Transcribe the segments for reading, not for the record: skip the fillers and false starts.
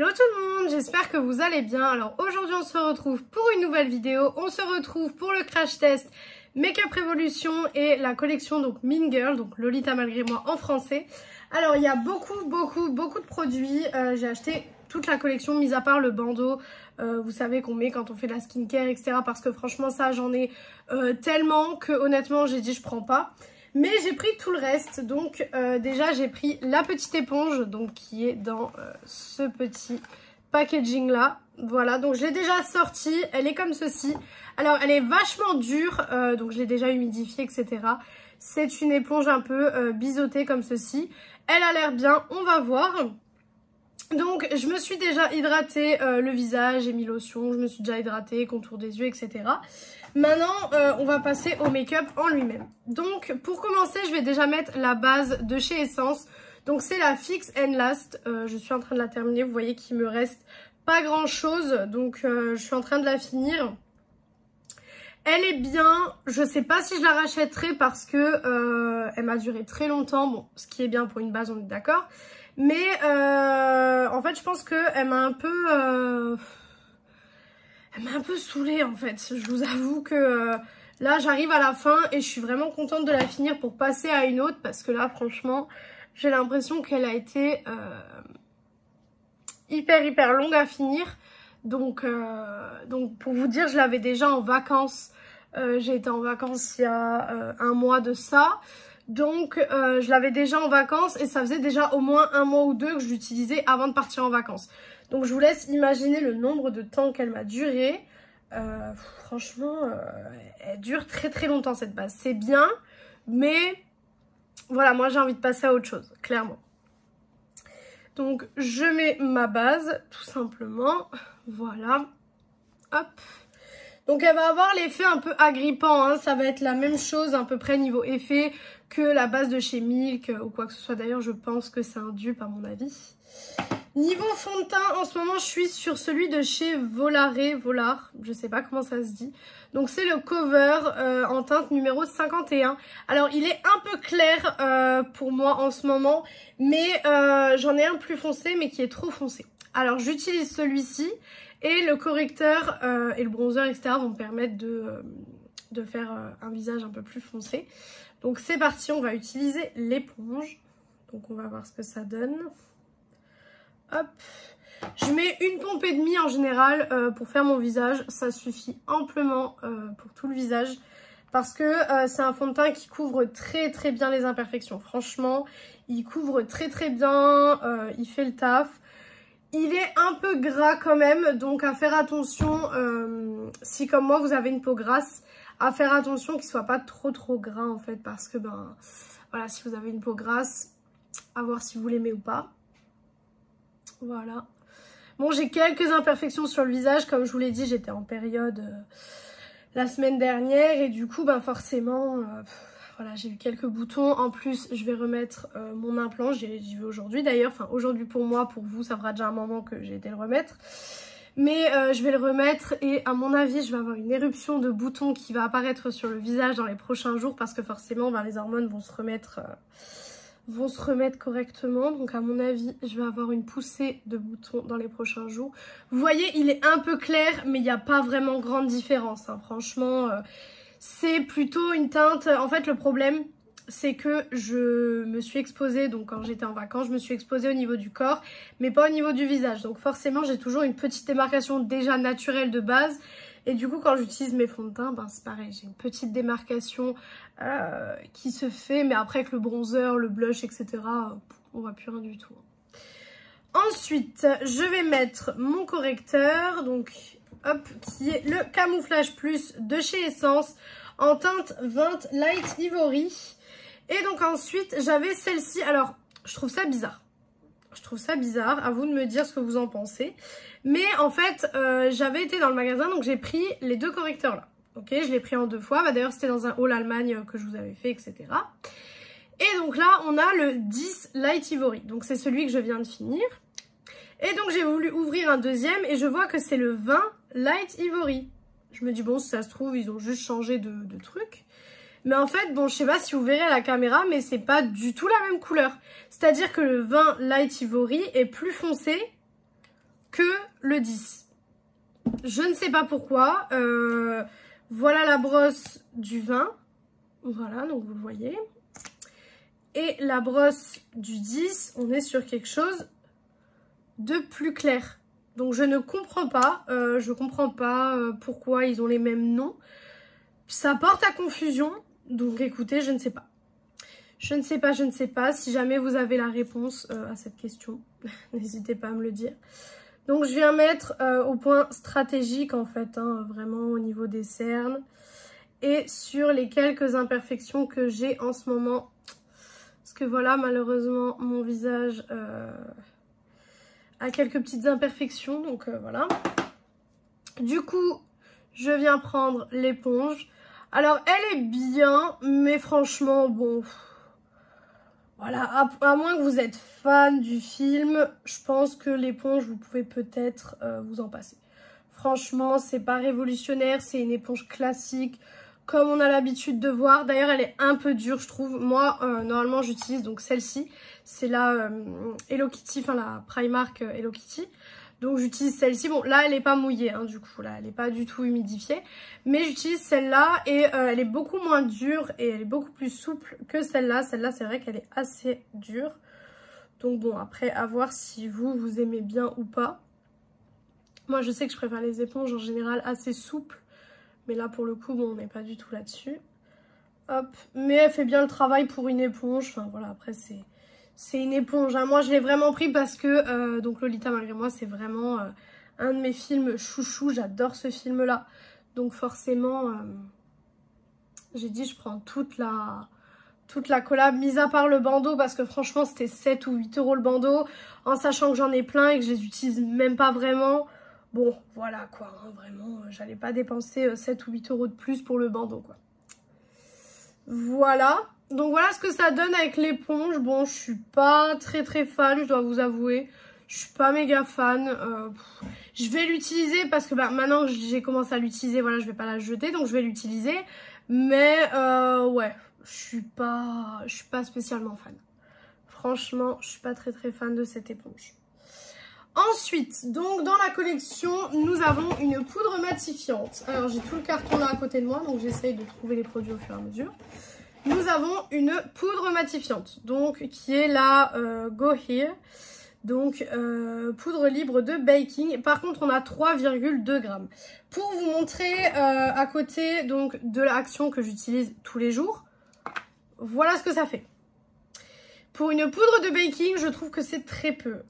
Hello tout le monde, j'espère que vous allez bien. Alors aujourd'hui on se retrouve pour une nouvelle vidéo, on se retrouve pour le crash test Make-up Revolution et la collection donc Mean Girl, donc Lolita malgré moi en français. Alors il y a beaucoup de produits, j'ai acheté toute la collection mis à part le bandeau, vous savez qu'on met quand on fait de la skincare etc. Parce que franchement ça j'en ai tellement que honnêtement j'ai dit je prends pas. Mais j'ai pris tout le reste, donc déjà j'ai pris la petite éponge donc qui est dans ce petit packaging là. Voilà, donc je l'ai déjà sortie, elle est comme ceci. Alors elle est vachement dure, donc je l'ai déjà humidifiée etc. C'est une éponge un peu biseautée comme ceci. Elle a l'air bien, on va voir. Donc je me suis déjà hydratée le visage, j'ai mis lotion, je me suis déjà hydratée, contour des yeux etc. Maintenant on va passer au make-up en lui-même. Donc pour commencer je vais déjà mettre la base de chez Essence. Donc c'est la Fix and Last, je suis en train de la terminer, vous voyez qu'il me reste pas grand chose. Donc je suis en train de la finir. Elle est bien, je sais pas si je la rachèterai parce que elle m'a duré très longtemps, bon ce qui est bien pour une base on est d'accord. Mais en fait je pense qu'elle m'a un peu saoulée en fait. Je vous avoue que là j'arrive à la fin et je suis vraiment contente de la finir pour passer à une autre. Parce que là franchement j'ai l'impression qu'elle a été hyper longue à finir. Donc pour vous dire je l'avais déjà en vacances. J'ai été en vacances il y a un mois de ça. Donc je l'avais déjà en vacances et ça faisait déjà au moins un mois ou deux que je l'utilisais avant de partir en vacances. Donc je vous laisse imaginer le nombre de temps qu'elle m'a duré. Franchement, elle dure très longtemps cette base. C'est bien, mais voilà, moi j'ai envie de passer à autre chose, clairement. Donc je mets ma base, tout simplement. Voilà, hop. Donc elle va avoir l'effet un peu agrippant, hein. Ça va être la même chose à peu près niveau effet que la base de chez Milk ou quoi que ce soit. D'ailleurs je pense que c'est un dupe à mon avis. Niveau fond de teint, en ce moment je suis sur celui de chez Volar, je sais pas comment ça se dit. Donc c'est le Cover en teinte numéro 51. Alors il est un peu clair pour moi en ce moment, mais j'en ai un plus foncé mais qui est trop foncé. Alors j'utilise celui-ci. Et le correcteur et le bronzer, etc. vont me permettre de faire un visage un peu plus foncé. Donc c'est parti, on va utiliser l'éponge. Donc on va voir ce que ça donne. Hop. Je mets une pompe et demie en général pour faire mon visage. Ça suffit amplement pour tout le visage. Parce que c'est un fond de teint qui couvre très bien les imperfections. Franchement, il couvre très bien, il fait le taf. Il est un peu gras quand même, donc à faire attention, si comme moi vous avez une peau grasse, à faire attention qu'il ne soit pas trop gras en fait, parce que ben voilà, si vous avez une peau grasse, à voir si vous l'aimez ou pas. Voilà. Bon, j'ai quelques imperfections sur le visage, comme je vous l'ai dit, j'étais en période la semaine dernière et du coup ben forcément... Voilà, j'ai eu quelques boutons. En plus, je vais remettre mon implant. J'y vais aujourd'hui d'ailleurs. Enfin, aujourd'hui pour moi, pour vous, ça fera déjà un moment que j'ai été le remettre. Mais je vais le remettre et à mon avis, je vais avoir une éruption de boutons qui va apparaître sur le visage dans les prochains jours. Parce que forcément, ben, les hormones vont se remettre correctement. Donc à mon avis, je vais avoir une poussée de boutons dans les prochains jours. Vous voyez, il est un peu clair, mais il n'y a pas vraiment grande différence. Hein. Franchement... c'est plutôt une teinte, en fait le problème c'est que je me suis exposée, donc quand j'étais en vacances, je me suis exposée au niveau du corps, mais pas au niveau du visage. Donc forcément j'ai toujours une petite démarcation déjà naturelle de base. Et du coup quand j'utilise mes fonds de teint, ben c'est pareil, j'ai une petite démarcation qui se fait, mais après avec le bronzer, le blush, etc. On voit plus rien du tout. Ensuite, je vais mettre mon correcteur, donc... hop, qui est le Camouflage Plus de chez Essence en teinte 20 Light Ivory. Et donc ensuite j'avais celle-ci. Alors je trouve ça bizarre. À vous de me dire ce que vous en pensez. Mais en fait j'avais été dans le magasin, donc j'ai pris les deux correcteurs là. Ok, je l'ai pris en deux fois. Bah, d'ailleurs c'était dans un haul Allemagne que je vous avais fait, etc. Et donc là on a le 10 Light Ivory. Donc c'est celui que je viens de finir. Et donc j'ai voulu ouvrir un deuxième et je vois que c'est le 20 Light Ivory. Je me dis bon, si ça se trouve ils ont juste changé de truc. Mais en fait bon, je sais pas si vous verrez à la caméra, mais c'est pas du tout la même couleur. C'est à dire que le 20 Light Ivory est plus foncé que le 10. Je ne sais pas pourquoi. Voilà la brosse du 20. Voilà, donc vous le voyez. Et la brosse du 10, on est sur quelque chose de plus clair. Donc je ne comprends pas. Je comprends pas pourquoi ils ont les mêmes noms. Ça porte à confusion. Donc écoutez, je ne sais pas. Je ne sais pas. Si jamais vous avez la réponse à cette question, n'hésitez pas à me le dire. Donc je viens mettre au point stratégique en fait, hein, vraiment au niveau des cernes. Et sur les quelques imperfections que j'ai en ce moment. Parce que voilà, malheureusement, mon visage a quelques petites imperfections. Donc voilà. Du coup, je viens prendre l'éponge. Alors, elle est bien, mais franchement, bon... Voilà, à moins que vous êtes fan du film, je pense que l'éponge, vous pouvez peut-être vous en passer. Franchement, c'est pas révolutionnaire, c'est une éponge classique, comme on a l'habitude de voir. D'ailleurs, elle est un peu dure, je trouve. Moi, normalement, j'utilise donc celle-ci. C'est la Hello Kitty, enfin la Primark Hello Kitty. Donc, j'utilise celle-ci. Bon, là, elle n'est pas mouillée, hein, du coup. Là, elle n'est pas du tout humidifiée. Mais j'utilise celle-là et elle est beaucoup moins dure et elle est beaucoup plus souple que celle-là. Celle-là, c'est vrai qu'elle est assez dure. Donc, bon, après, à voir si vous aimez bien ou pas. Moi, je sais que je préfère les éponges en général assez souples. Mais là, pour le coup, bon, on n'est pas du tout là-dessus. Hop. Mais elle fait bien le travail pour une éponge. Enfin, voilà, après, c'est une éponge. Hein. Moi, je l'ai vraiment pris parce que donc Lolita malgré moi, c'est vraiment un de mes films chouchou. J'adore ce film-là. Donc forcément, j'ai dit je prends toute la collab, mis à part le bandeau parce que franchement, c'était 7 ou 8 € le bandeau. En sachant que j'en ai plein et que je les utilise même pas vraiment. Bon, voilà quoi. Hein, vraiment, j'allais pas dépenser 7 ou 8 € de plus pour le bandeau quoi. Voilà. Donc voilà ce que ça donne avec l'éponge. Bon, je suis pas très fan, je dois vous avouer. Je suis pas méga fan. Je vais l'utiliser parce que bah, maintenant que j'ai commencé à l'utiliser, voilà, je vais pas la jeter, donc je vais l'utiliser. Mais ouais, je suis pas spécialement fan. Franchement, je suis pas très fan de cette éponge. Ensuite, donc dans la collection, nous avons une poudre matifiante. Alors j'ai tout le carton là à côté de moi, donc j'essaye de trouver les produits au fur et à mesure. Nous avons une poudre matifiante, donc qui est la Go Here, donc poudre libre de baking. Par contre, on a 3,2 grammes. Pour vous montrer à côté donc de l'action que j'utilise tous les jours, voilà ce que ça fait. Pour une poudre de baking, je trouve que c'est très peu.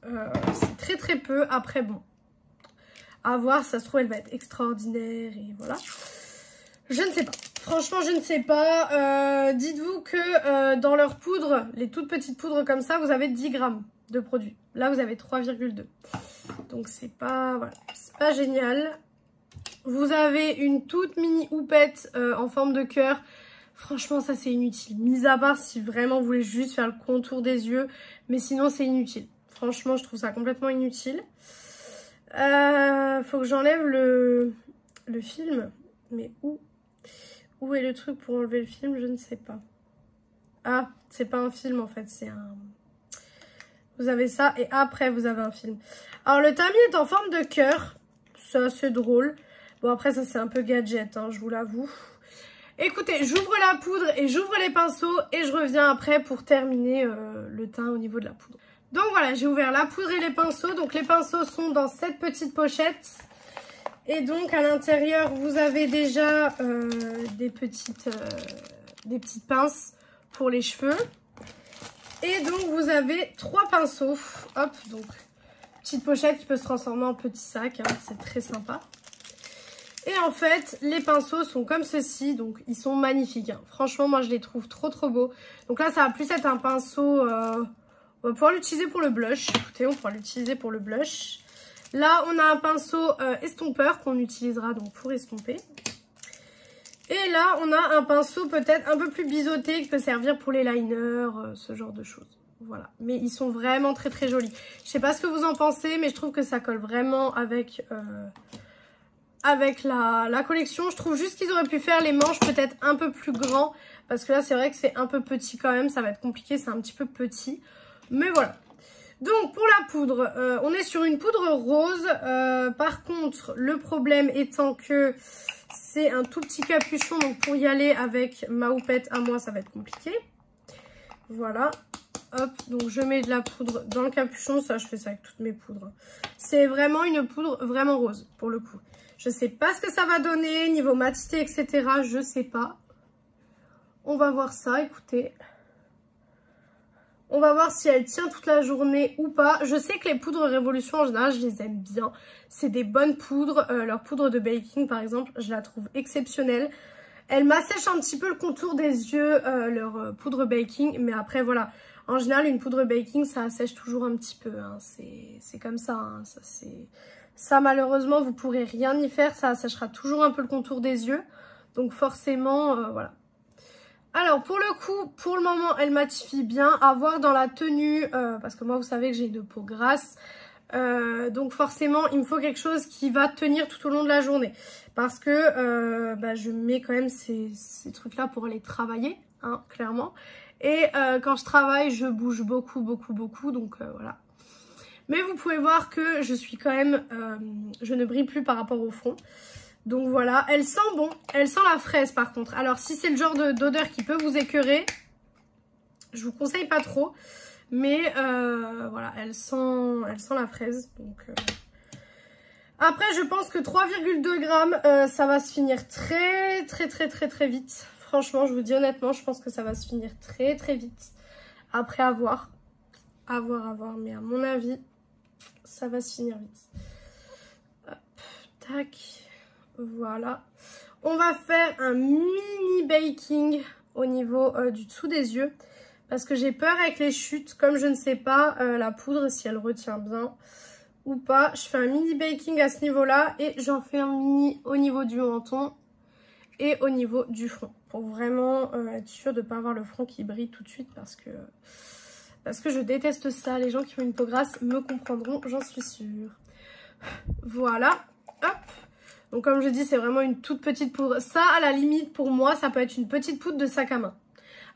C'est très peu. Après, bon, à voir, ça se trouve, elle va être extraordinaire et voilà. Je ne sais pas. Franchement, je ne sais pas. Dites-vous que dans leur poudre, les toutes petites poudres comme ça, vous avez 10 grammes de produit. Là, vous avez 3,2. Donc, c'est pas, voilà, c'est pas génial. Vous avez une toute mini houppette en forme de cœur. Franchement, ça, c'est inutile. Mis à part si vraiment vous voulez juste faire le contour des yeux. Mais sinon, c'est inutile. Franchement, je trouve ça complètement inutile. Faut que j'enlève le film. Mais où est le truc pour enlever le film? Je ne sais pas. Ah, c'est pas un film en fait, c'est un... Vous avez ça et après vous avez un film. Alors le tamis est en forme de cœur. C'est assez drôle. Bon après ça c'est un peu gadget, hein, je vous l'avoue. Écoutez, j'ouvre la poudre et j'ouvre les pinceaux et je reviens après pour terminer le teint au niveau de la poudre. Donc voilà, j'ai ouvert la poudre et les pinceaux. Donc les pinceaux sont dans cette petite pochette. Et donc à l'intérieur, vous avez déjà des petites pinces pour les cheveux. Et donc vous avez 3 pinceaux. Hop, donc petite pochette qui peut se transformer en petit sac. Hein, c'est très sympa. Et en fait, les pinceaux sont comme ceci. Donc ils sont magnifiques. Hein. Franchement, moi je les trouve trop beaux. Donc là, ça va plus être un pinceau... on va pouvoir l'utiliser pour le blush. Écoutez, on pourra l'utiliser pour le blush. Là, on a un pinceau estompeur qu'on utilisera donc pour estomper. Et là, on a un pinceau peut-être un peu plus biseauté qui peut servir pour les liners, ce genre de choses. Voilà. Mais ils sont vraiment très jolis. Je sais pas ce que vous en pensez, mais je trouve que ça colle vraiment avec la collection. Je trouve juste qu'ils auraient pu faire les manches peut-être un peu plus grands. Parce que là, c'est vrai que c'est un peu petit quand même. Ça va être compliqué, c'est un petit peu petit. Mais voilà. Donc pour la poudre, on est sur une poudre rose. Par contre, le problème étant que c'est un tout petit capuchon. Donc pour y aller avec ma houppette à moi, ça va être compliqué. Voilà. Hop, donc je mets de la poudre dans le capuchon. Ça, je fais ça avec toutes mes poudres. C'est vraiment une poudre vraiment rose pour le coup. Je sais pas ce que ça va donner, niveau matité, etc. Je sais pas. On va voir ça, écoutez. On va voir si elle tient toute la journée ou pas. Je sais que les poudres Révolution, en général, je les aime bien. C'est des bonnes poudres. Leur poudre de baking, par exemple, je la trouve exceptionnelle. Elle m'assèche un petit peu le contour des yeux, leur poudre baking. Mais après, voilà. En général, une poudre baking, ça assèche toujours un petit peu. Hein. C'est comme ça. Hein. Ça, malheureusement, vous pourrez rien y faire. Ça assèchera toujours un peu le contour des yeux. Donc, forcément, voilà. Alors, pour le coup, pour le moment, elle matifie bien. À voir dans la tenue, parce que moi, vous savez que j'ai une peau grasse. Donc, forcément, il me faut quelque chose qui va tenir tout au long de la journée. Parce que je mets quand même ces trucs-là pour aller travailler, hein, clairement. Et quand je travaille, je bouge beaucoup. Donc, voilà. Mais vous pouvez voir que je suis quand même... je ne brille plus par rapport au front. Donc voilà, elle sent bon. Elle sent la fraise par contre. Alors si c'est le genre d'odeur qui peut vous écœurer, je vous conseille pas trop. Mais voilà, elle sent la fraise. Donc, après, je pense que 3,2 grammes, ça va se finir très vite. Franchement, je vous dis honnêtement, je pense que ça va se finir très vite. Après, à voir. À voir. Mais à mon avis, ça va se finir vite. Hop, tac. Voilà. On va faire un mini baking au niveau du dessous des yeux. Parce que j'ai peur avec les chutes. Comme je ne sais pas la poudre, si elle retient bien ou pas. Je fais un mini baking à ce niveau-là. Et j'en fais un mini au niveau du menton et au niveau du front. Pour vraiment être sûre de ne pas avoir le front qui brille tout de suite. Parce que je déteste ça. Les gens qui ont une peau grasse me comprendront, j'en suis sûre. Voilà. Hop. Donc comme je dis, c'est vraiment une toute petite poudre. Ça, à la limite, pour moi, ça peut être une petite poudre de sac à main.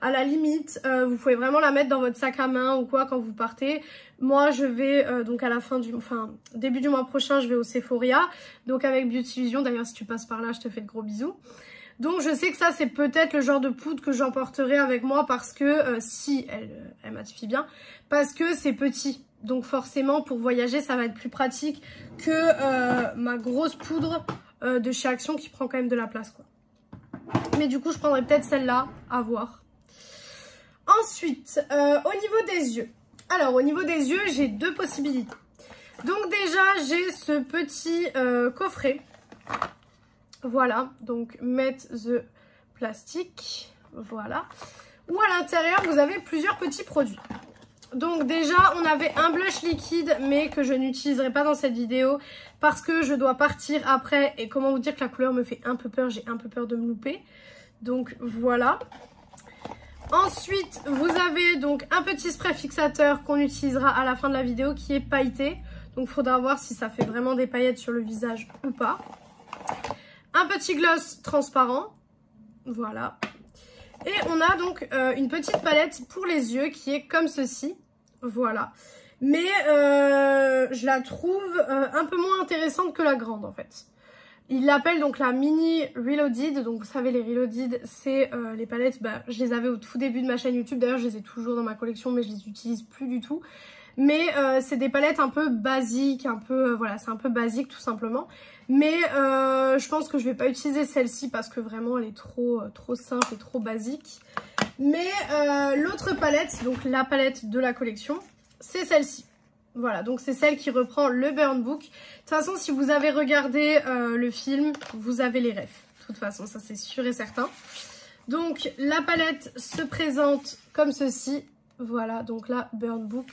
À la limite, vous pouvez vraiment la mettre dans votre sac à main ou quoi quand vous partez. Moi, je vais donc à la début du mois prochain, je vais au Sephora. Donc avec Beauty Vision, d'ailleurs, si tu passes par là, je te fais de gros bisous. Donc je sais que ça, c'est peut-être le genre de poudre que j'emporterai avec moi parce que, si elle matifie bien, parce que c'est petit. Donc forcément, pour voyager, ça va être plus pratique que ma grosse poudre de chez Action qui prend quand même de la place, quoi. Mais du coup, je prendrai peut-être celle-là, à voir. Ensuite, au niveau des yeux. Alors, au niveau des yeux, j'ai deux possibilités. Donc déjà, j'ai ce petit coffret. Voilà, donc mettre the plastique. Voilà. Où à l'intérieur, vous avez plusieurs petits produits. Donc déjà, on avait un blush liquide, mais que je n'utiliserai pas dans cette vidéo parce que je dois partir après. Et comment vous dire que la couleur me fait un peu peur, j'ai un peu peur de me louper. Donc voilà. Ensuite, vous avez donc un petit spray fixateur qu'on utilisera à la fin de la vidéo qui est pailleté. Donc il faudra voir si ça fait vraiment des paillettes sur le visage ou pas. Un petit gloss transparent. Voilà. Et on a donc une petite palette pour les yeux qui est comme ceci. Voilà. Mais je la trouve un peu moins intéressante que la grande en fait. Il l'appelle donc la mini Reloaded. Donc vous savez, les Reloaded, c'est les palettes, je les avais au tout début de ma chaîne YouTube. D'ailleurs, je les ai toujours dans ma collection, mais je les utilise plus du tout. Mais c'est des palettes un peu basiques, un peu, voilà, c'est un peu basique tout simplement. Mais je pense que je vais pas utiliser celle-ci parce que vraiment elle est trop simple et trop basique. Mais l'autre palette, donc la palette de la collection, c'est celle-ci. Voilà, donc c'est celle qui reprend le Burn Book. De toute façon, si vous avez regardé le film, vous avez les refs. De toute façon, ça c'est sûr et certain. Donc la palette se présente comme ceci. Voilà, donc la Burn Book.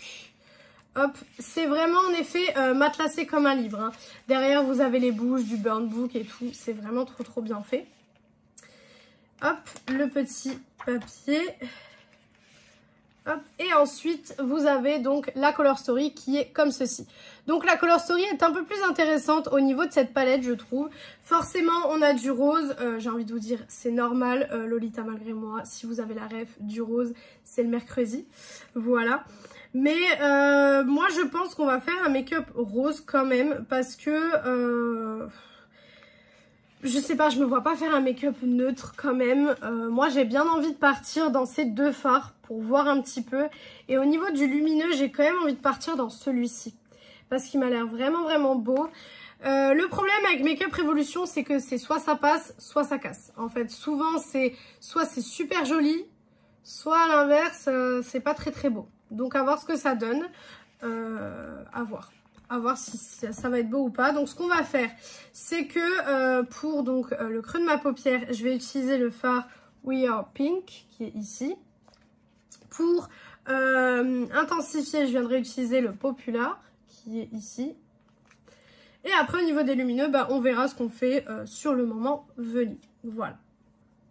Hop, c'est vraiment en effet matelassé comme un livre. Hein. Derrière, vous avez les bouches du Burn Book et tout. C'est vraiment trop bien fait. Hop, le petit papier. Hop, et ensuite, vous avez donc la Color Story qui est comme ceci. Donc la Color Story est un peu plus intéressante au niveau de cette palette, je trouve. Forcément, on a du rose. J'ai envie de vous dire, c'est normal, Lolita malgré moi. Si vous avez la ref, du rose, c'est le mercredi. Voilà. Mais moi je pense qu'on va faire un make-up rose quand même parce que je sais pas, je me vois pas faire un make-up neutre quand même. Moi j'ai bien envie de partir dans ces deux fards pour voir un petit peu. Et au niveau du lumineux, j'ai quand même envie de partir dans celui-ci parce qu'il m'a l'air vraiment beau. Le problème avec Make-up Révolution, c'est que c'est soit ça passe, soit ça casse. En fait, souvent c'est soit c'est super joli, soit à l'inverse, c'est pas très beau. Donc à voir ce que ça donne, à voir si ça va être beau ou pas. Donc ce qu'on va faire, c'est que pour donc le creux de ma paupière, je vais utiliser le fard We Are Pink qui est ici. Pour intensifier, je viendrai utiliser le Popular qui est ici. Et après au niveau des lumineux, bah, on verra ce qu'on fait sur le moment venu. Voilà.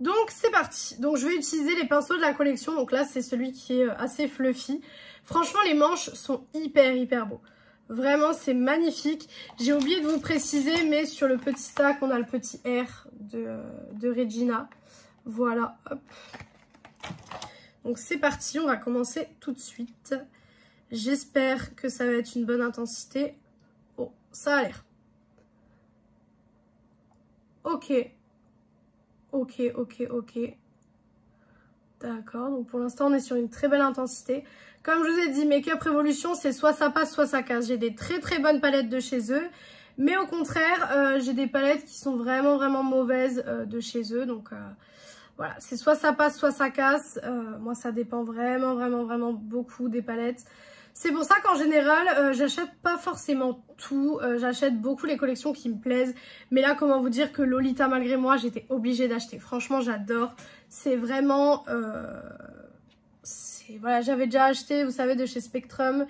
Donc c'est parti. Donc je vais utiliser les pinceaux de la collection. Donc là c'est celui qui est assez fluffy. Franchement les manches sont hyper beaux. Vraiment c'est magnifique. J'ai oublié de vous préciser, mais sur le petit sac on a le petit R de Regina. Voilà, hop. Donc c'est parti, on va commencer tout de suite. J'espère que ça va être une bonne intensité. Oh, ça a l'air. Ok. D'accord, donc pour l'instant on est sur une très belle intensité. Comme je vous ai dit, Make-up Révolution, c'est soit ça passe, soit ça casse. J'ai des très bonnes palettes de chez eux. Mais au contraire, j'ai des palettes qui sont vraiment mauvaises de chez eux. Donc voilà, c'est soit ça passe, soit ça casse. Moi, ça dépend vraiment beaucoup des palettes. C'est pour ça qu'en général, j'achète pas forcément tout. J'achète beaucoup les collections qui me plaisent. Mais là, comment vous dire que Lolita, malgré moi, j'étais obligée d'acheter. Franchement, j'adore. C'est vraiment... voilà, j'avais déjà acheté, vous savez, de chez Spectrum,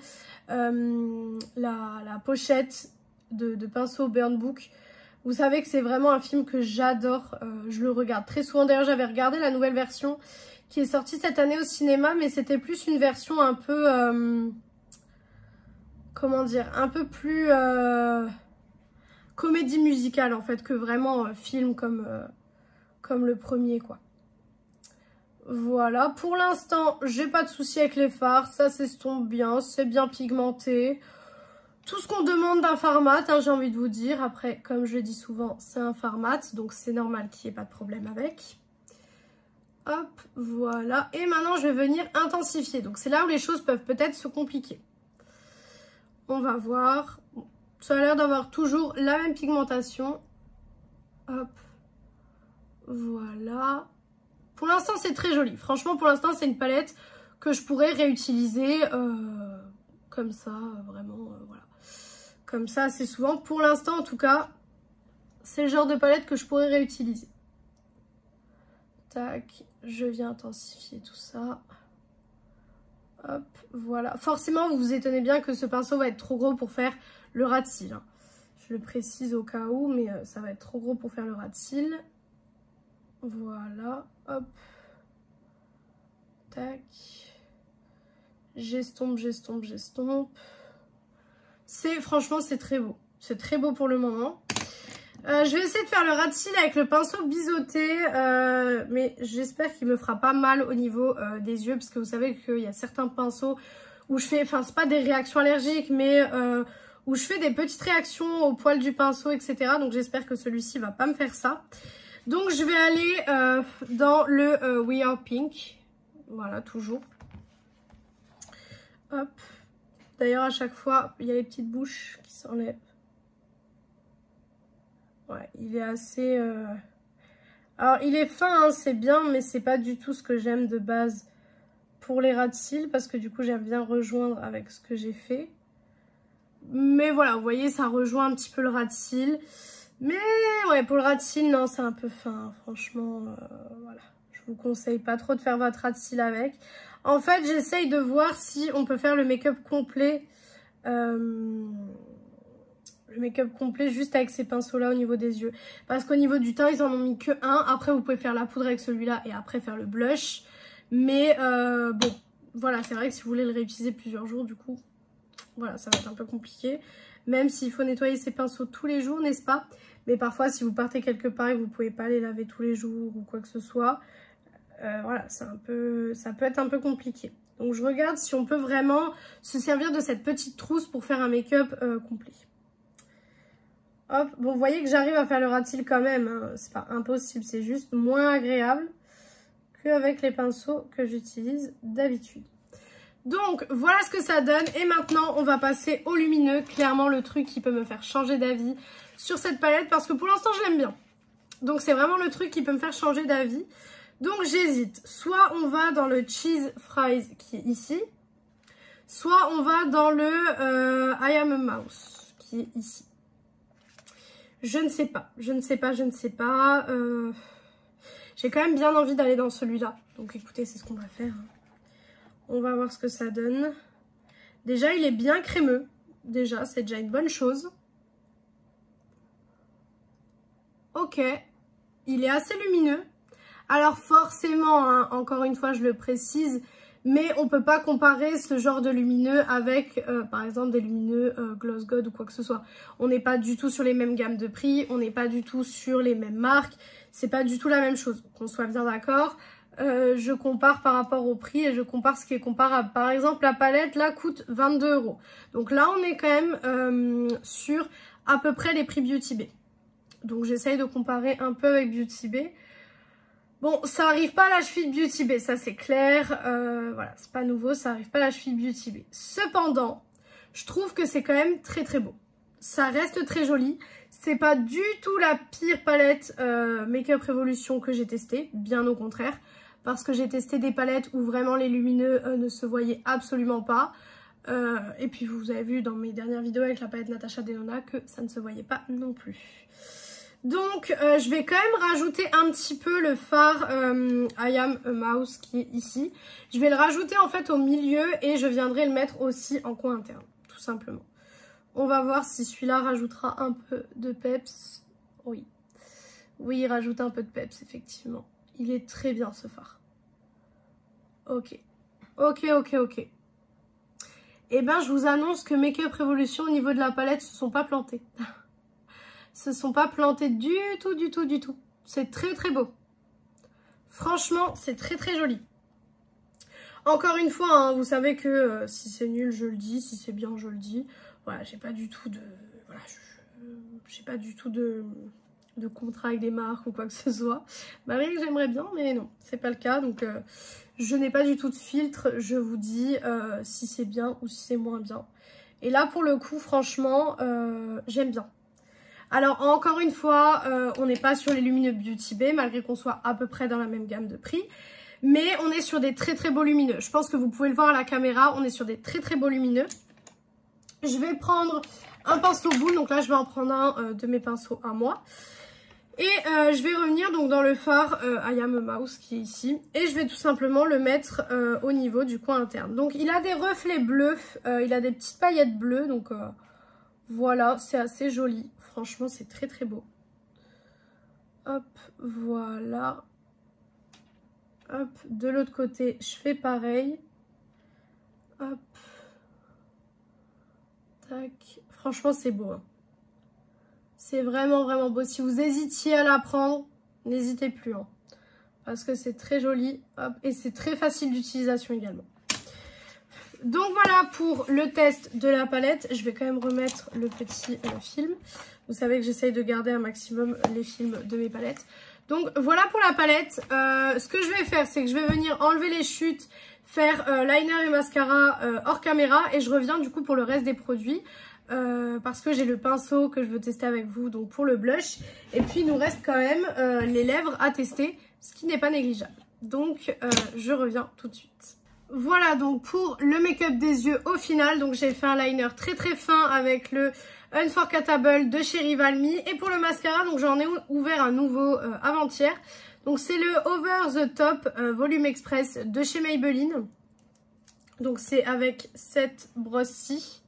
la pochette de pinceau Burn Book. Vous savez que c'est vraiment un film que j'adore. Je le regarde très souvent. D'ailleurs, j'avais regardé la nouvelle version qui est sortie cette année au cinéma. Mais c'était plus une version un peu... comment dire, un peu plus comédie musicale en fait que vraiment film comme le premier quoi. Voilà, pour l'instant j'ai pas de souci avec les fards, ça s'estompe bien, c'est bien pigmenté. Tout ce qu'on demande d'un fard mat, hein, j'ai envie de vous dire. Après, comme je le dis souvent, c'est un fard mat, donc c'est normal qu'il n'y ait pas de problème avec. Hop, voilà. Et maintenant je vais venir intensifier, donc c'est là où les choses peuvent peut-être se compliquer. On va voir. Ça a l'air d'avoir toujours la même pigmentation. Hop. Voilà. Pour l'instant, c'est très joli. Franchement, pour l'instant, c'est une palette que je pourrais réutiliser comme ça. Vraiment, voilà. Comme ça, assez souvent. Pour l'instant, en tout cas, c'est le genre de palette que je pourrais réutiliser. Tac. Je viens intensifier tout ça. Hop, voilà. Forcément, vous vous étonnez bien que ce pinceau va être trop gros pour faire le ras de cils. Hein. Je le précise au cas où, mais ça va être trop gros pour faire le ras de cils. Voilà, hop. Tac. J'estompe. Franchement, c'est très beau. C'est très beau pour le moment. Je vais essayer de faire le ras de cils avec le pinceau biseauté, mais j'espère qu'il me fera pas mal au niveau des yeux, parce que vous savez qu'il y a certains pinceaux où je fais, enfin c'est pas des réactions allergiques, mais où je fais des petites réactions au poil du pinceau, etc. Donc j'espère que celui-ci va pas me faire ça. Donc je vais aller dans le We Are Pink, voilà, toujours. Hop. D'ailleurs à chaque fois, il y a les petites bouches qui s'enlèvent. Ouais, il est assez... Alors, il est fin, hein, c'est bien, mais c'est pas du tout ce que j'aime de base pour les ras de cils, parce que du coup, j'aime bien rejoindre avec ce que j'ai fait. Mais voilà, vous voyez, ça rejoint un petit peu le ras de cils. Mais ouais, pour le ras de cils, non, c'est un peu fin, franchement, voilà. Je vous conseille pas trop de faire votre ras de cils avec. En fait, j'essaye de voir si on peut faire le make-up complet... le make-up complet juste avec ces pinceaux là au niveau des yeux, parce qu'au niveau du teint ils en ont mis que un. Après vous pouvez faire la poudre avec celui-là et après faire le blush, mais bon voilà, c'est vrai que si vous voulez le réutiliser plusieurs jours, du coup voilà, ça va être un peu compliqué, même s'il faut nettoyer ces pinceaux tous les jours, n'est-ce pas? Mais parfois si vous partez quelque part et que vous pouvez pas les laver tous les jours ou quoi que ce soit, voilà, ça peut être un peu compliqué. Donc je regarde si on peut vraiment se servir de cette petite trousse pour faire un make-up complet. Hop, bon, vous voyez que j'arrive à faire le ras de cils quand même, hein. C'est pas impossible, c'est juste moins agréable qu'avec les pinceaux que j'utilise d'habitude. Donc voilà ce que ça donne et maintenant on va passer au lumineux, clairement le truc qui peut me faire changer d'avis sur cette palette parce que pour l'instant je l'aime bien. Donc c'est vraiment le truc qui peut me faire changer d'avis. Donc j'hésite, soit on va dans le Cheese Fries qui est ici, soit on va dans le I Am a Mouse qui est ici. Je ne sais pas. J'ai quand même bien envie d'aller dans celui-là. Donc écoutez, c'est ce qu'on va faire. On va voir ce que ça donne. Déjà, il est bien crémeux. Déjà, c'est déjà une bonne chose. Ok. Il est assez lumineux. Alors forcément, hein, encore une fois, je le précise, mais on ne peut pas comparer ce genre de lumineux avec, par exemple, des lumineux Gloss God ou quoi que ce soit. On n'est pas du tout sur les mêmes gammes de prix, on n'est pas du tout sur les mêmes marques. C'est pas du tout la même chose, qu'on soit bien d'accord. Je compare par rapport au prix et je compare ce qui est comparable. Par exemple, la palette, là, coûte 22 €. Donc là, on est quand même sur à peu près les prix Beauty Bay. Donc j'essaye de comparer un peu avec Beauty Bay. Bon, ça arrive pas à la cheville Beauty Bay, ça c'est clair. Voilà, c'est pas nouveau, ça arrive pas à la cheville Beauty Bay. Cependant, je trouve que c'est quand même très très beau. Ça reste très joli. C'est pas du tout la pire palette Make-up Revolution que j'ai testée, bien au contraire. Parce que j'ai testé des palettes où vraiment les lumineux ne se voyaient absolument pas. Et puis vous avez vu dans mes dernières vidéos avec la palette Natasha Denona que ça ne se voyait pas non plus. Donc je vais quand même rajouter un petit peu le fard I Am a Mouse qui est ici. Je vais le rajouter en fait au milieu et je viendrai le mettre aussi en coin interne, tout simplement. On va voir si celui-là rajoutera un peu de peps. Oui. Oui, il rajoute un peu de peps, effectivement. Il est très bien ce fard. Ok. Ok. Et ben je vous annonce que Make-up Revolution au niveau de la palette se sont pas plantés. Se sont pas plantés du tout. C'est très très beau. Franchement, c'est très très joli. Encore une fois, hein, vous savez que si c'est nul, je le dis. Si c'est bien, je le dis. Voilà, j'ai pas du tout de... Voilà, j'ai pas du tout de contrat avec des marques ou quoi que ce soit. Malgré que j'aimerais bien, mais non, c'est pas le cas. Donc, je n'ai pas du tout de filtre. Je vous dis si c'est bien ou si c'est moins bien. Et là, pour le coup, franchement, j'aime bien. Alors, encore une fois, on n'est pas sur les lumineux Beauty Bay, malgré qu'on soit à peu près dans la même gamme de prix. Mais on est sur des très très beaux lumineux. Je pense que vous pouvez le voir à la caméra, on est sur des très très beaux lumineux. Je vais prendre un pinceau boule, donc là je vais en prendre un de mes pinceaux à moi. Et je vais revenir donc dans le fard I Am a Mouse qui est ici. Et je vais tout simplement le mettre au niveau du coin interne. Donc il a des reflets bleus, il a des petites paillettes bleues. Donc voilà, c'est assez joli. Franchement, c'est très très beau. Hop, voilà. Hop, de l'autre côté, je fais pareil. Hop. Tac. Franchement, c'est beau. Hein. C'est vraiment, vraiment beau. Si vous hésitiez à la prendre, n'hésitez plus. Hein, parce que c'est très joli. Hop, et c'est très facile d'utilisation également. Donc voilà pour le test de la palette. Je vais quand même remettre le petit film. Vous savez que j'essaye de garder un maximum les films de mes palettes. Donc voilà pour la palette. Ce que je vais faire, c'est que je vais venir enlever les chutes, faire liner et mascara hors caméra. Et je reviens du coup pour le reste des produits. Parce que j'ai le pinceau que je veux tester avec vous, donc pour le blush. Et puis il nous reste quand même les lèvres à tester, ce qui n'est pas négligeable. Donc je reviens tout de suite. Voilà donc pour le make-up des yeux au final. Donc j'ai fait un liner très très fin avec le Unforgettable de chez Rivalmy. Et pour le mascara, donc j'en ai ouvert un nouveau avant-hier. Donc c'est le Over the Top Volume Express de chez Maybelline. Donc c'est avec cette brosse-ci.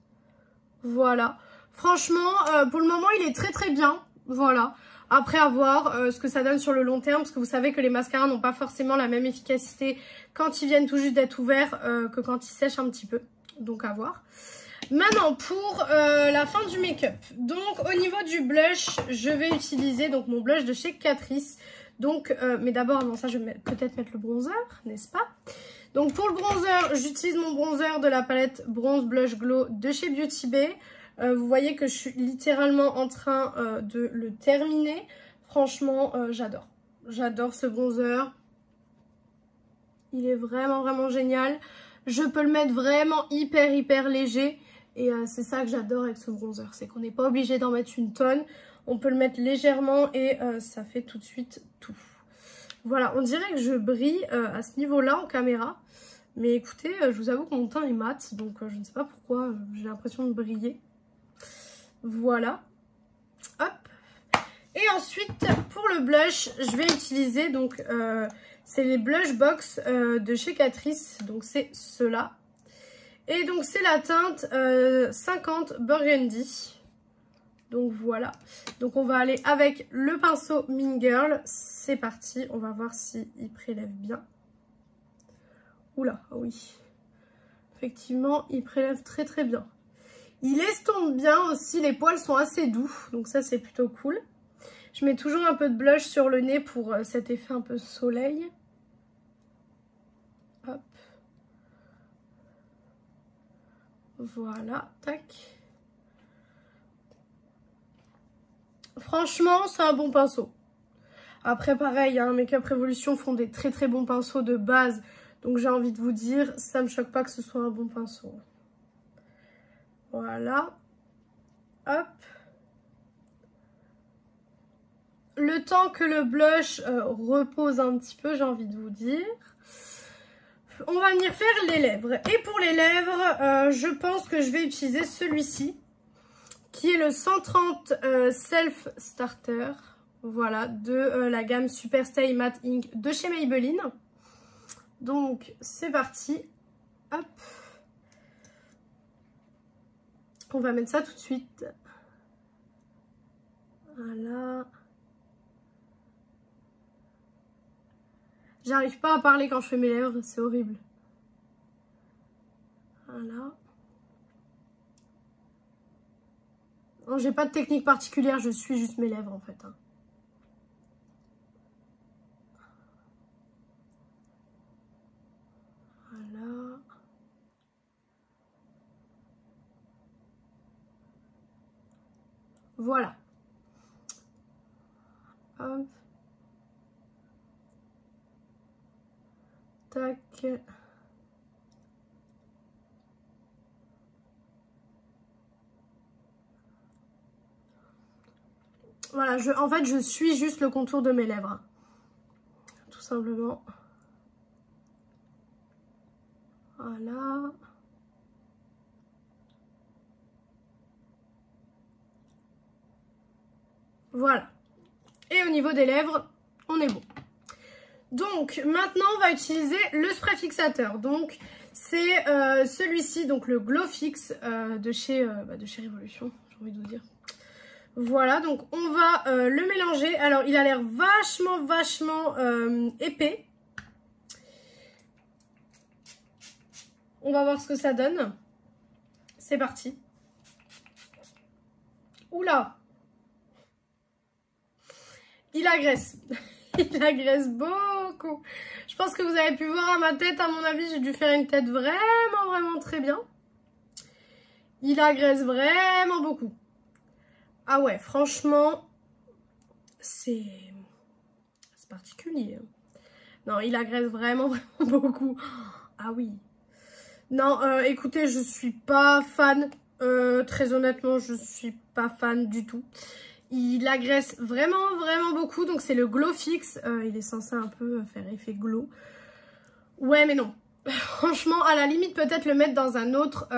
Voilà. Franchement, pour le moment, il est très très bien. Voilà. Après, à voir ce que ça donne sur le long terme. Parce que vous savez que les mascaras n'ont pas forcément la même efficacité quand ils viennent tout juste d'être ouverts que quand ils sèchent un petit peu. Donc, à voir. Maintenant, pour la fin du make-up. Donc, au niveau du blush, je vais utiliser donc mon blush de chez Catrice. Donc, mais d'abord, avant ça, je vais peut-être mettre le bronzer, n'est-ce pas? Donc pour le bronzer, j'utilise mon bronzer de la palette Bronze Blush Glow de chez Beauty Bay. Vous voyez que je suis littéralement en train de le terminer. Franchement, j'adore. J'adore ce bronzer. Il est vraiment, vraiment génial. Je peux le mettre vraiment hyper léger. Et c'est ça que j'adore avec ce bronzer. C'est qu'on n'est pas obligé d'en mettre une tonne. On peut le mettre légèrement et ça fait tout de suite tout. Voilà, on dirait que je brille à ce niveau-là en caméra. Mais écoutez, je vous avoue que mon teint est mat. Donc je ne sais pas pourquoi j'ai l'impression de briller. Voilà. Hop. Et ensuite, pour le blush, je vais utiliser donc c'est les blush box de chez Catrice. Donc c'est ceux-là. Et donc c'est la teinte 50 Burgundy. Donc voilà. Donc on va aller avec le pinceau Mean Girl. C'est parti. On va voir s'il prélève bien. Oula, oui. Effectivement, il prélève très bien. Il estompe bien aussi, les poils sont assez doux, donc ça c'est plutôt cool. Je mets toujours un peu de blush sur le nez pour cet effet un peu soleil. Hop. Voilà, tac. Franchement, c'est un bon pinceau. Après pareil, hein, Makeup Revolution font des très bons pinceaux de base, donc j'ai envie de vous dire, ça me choque pas que ce soit un bon pinceau. Voilà. Hop. Le temps que le blush repose un petit peu, j'ai envie de vous dire. On va venir faire les lèvres. Et pour les lèvres, je pense que je vais utiliser celui-ci. Qui est le 130 Self Starter. Voilà, de la gamme Super Stay Matte Ink de chez Maybelline. Donc, c'est parti. Hop. On va mettre ça tout de suite. Voilà. J'arrive pas à parler quand je fais mes lèvres, c'est horrible. Voilà. Non, j'ai pas de technique particulière, je suis juste mes lèvres en fait. Hein. Voilà. Voilà. Hop. Tac. Voilà, en fait, je suis juste le contour de mes lèvres. Tout simplement. Voilà. Voilà. Et au niveau des lèvres, on est bon. Donc, maintenant, on va utiliser le spray fixateur. Donc, c'est celui-ci, donc le Glow Fix de chez Revolution, j'ai envie de vous dire. Voilà, donc on va le mélanger. Alors, il a l'air vachement épais. On va voir ce que ça donne. C'est parti. Oula! Il agresse. Il agresse beaucoup. Je pense que vous avez pu voir à ma tête, à mon avis, j'ai dû faire une tête vraiment très bien. Il agresse vraiment beaucoup. Ah ouais, franchement, c'est particulier. Non, il agresse vraiment beaucoup. Ah oui. Non, écoutez, je suis pas fan. Très honnêtement, je suis pas fan du tout. Il agresse vraiment beaucoup. Donc c'est le Glow Fix. Il est censé un peu faire effet glow. Ouais, mais non. Franchement, à la limite, peut-être le mettre dans un autre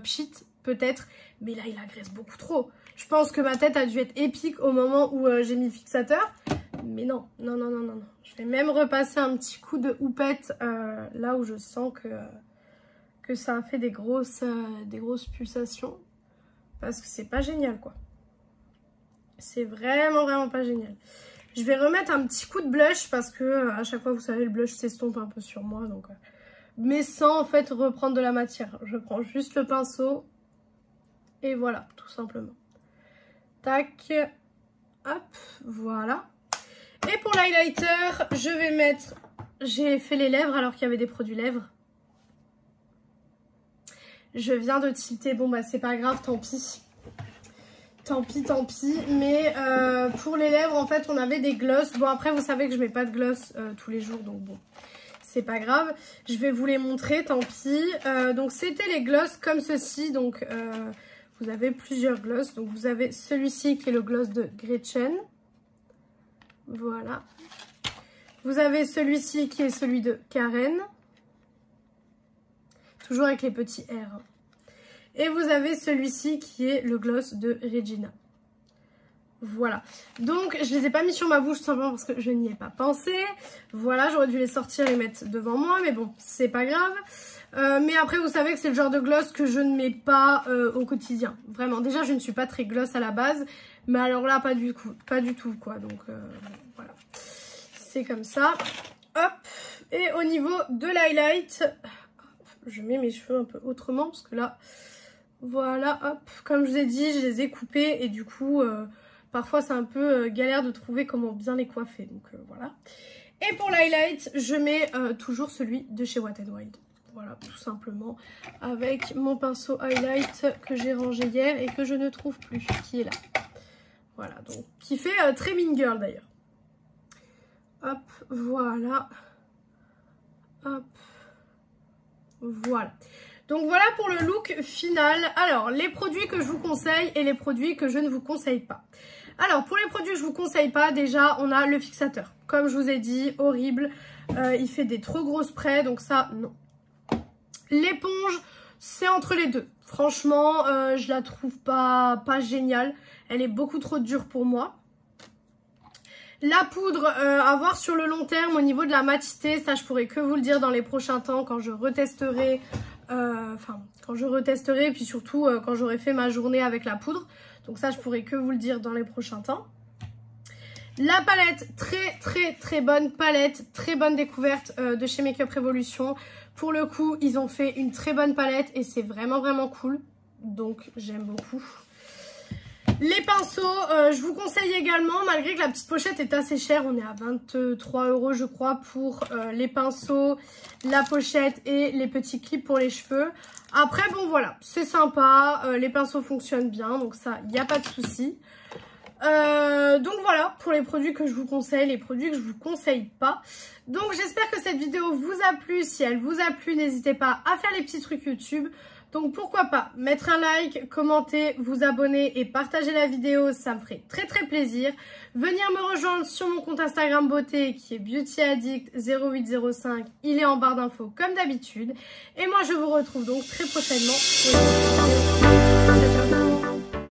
pchit, peut-être. Mais là, il agresse beaucoup trop. Je pense que ma tête a dû être épique au moment où j'ai mis le fixateur. Mais non. Je vais même repasser un petit coup de houppette là où je sens que ça a fait des grosses pulsations. Parce que c'est pas génial, quoi. C'est vraiment pas génial. Je vais remettre un petit coup de blush parce que à chaque fois, vous savez, le blush s'estompe un peu sur moi. Donc, mais sans en fait reprendre de la matière. Je prends juste le pinceau et voilà, tout simplement. Tac, hop, voilà. Et pour l'highlighter, je vais mettre... J'ai fait les lèvres alors qu'il y avait des produits lèvres. Je viens de tilter. Bon, bah, c'est pas grave, tant pis. Tant pis. Mais pour les lèvres, en fait, on avait des glosses. Bon, après, vous savez que je mets pas de gloss tous les jours. Donc, bon, c'est pas grave. Je vais vous les montrer, tant pis. Donc, c'était les glosses comme ceci. Donc, vous avez plusieurs glosses. Donc, vous avez celui-ci qui est le gloss de Gretchen. Voilà. Vous avez celui-ci qui est celui de Karen. Toujours avec les petits R. Et vous avez celui-ci qui est le gloss de Regina. Voilà. Donc, je les ai pas mis sur ma bouche tout simplement parce que je n'y ai pas pensé. Voilà, j'aurais dû les sortir et les mettre devant moi. Mais bon, c'est pas grave. Mais après, vous savez que c'est le genre de gloss que je ne mets pas au quotidien. Vraiment. Déjà, je ne suis pas très gloss à la base. Mais alors là, pas du tout, quoi. Donc, voilà. C'est comme ça. Hop. Et au niveau de l'highlight, je mets mes cheveux un peu autrement parce que là, voilà, hop. Comme je vous ai dit, je les ai coupés et du coup, parfois c'est un peu galère de trouver comment bien les coiffer. Donc, voilà. Et pour l'highlight, je mets toujours celui de chez Wet n Wild. Voilà, tout simplement. Avec mon pinceau highlight que j'ai rangé hier et que je ne trouve plus, qui est là. Voilà, donc, qui fait très Mean Girl d'ailleurs. Hop, voilà. Hop. Voilà. Donc voilà pour le look final. Alors, les produits que je vous conseille et les produits que je ne vous conseille pas. Alors, pour les produits que je vous conseille pas, déjà, on a le fixateur. Comme je vous ai dit, horrible. Il fait des trop gros sprays, donc ça, non. L'éponge, c'est entre les deux. Franchement, je la trouve pas géniale. Elle est beaucoup trop dure pour moi. La poudre, à voir sur le long terme au niveau de la matité, ça je pourrais que vous le dire dans les prochains temps quand je retesterai, et puis surtout quand j'aurai fait ma journée avec la poudre. Donc ça je pourrais que vous le dire dans les prochains temps. La palette, très bonne palette, très bonne découverte de chez Makeup Revolution. Pour le coup, ils ont fait une très bonne palette et c'est vraiment cool. Donc j'aime beaucoup. Les pinceaux, je vous conseille également, malgré que la petite pochette est assez chère, on est à 23 € je crois pour les pinceaux, la pochette et les petits clips pour les cheveux. Après bon voilà, c'est sympa, les pinceaux fonctionnent bien, donc ça, il n'y a pas de souci. Donc voilà pour les produits que je vous conseille, les produits que je vous conseille pas. Donc j'espère que cette vidéo vous a plu. Si elle vous a plu, n'hésitez pas à faire les petits trucs YouTube. Donc pourquoi pas mettre un like, commenter, vous abonner et partager la vidéo, ça me ferait très plaisir. Venir me rejoindre sur mon compte Instagram beauté qui est beautyaddict0805, il est en barre d'infos comme d'habitude. Et moi je vous retrouve donc très prochainement pour une prochaine vidéo.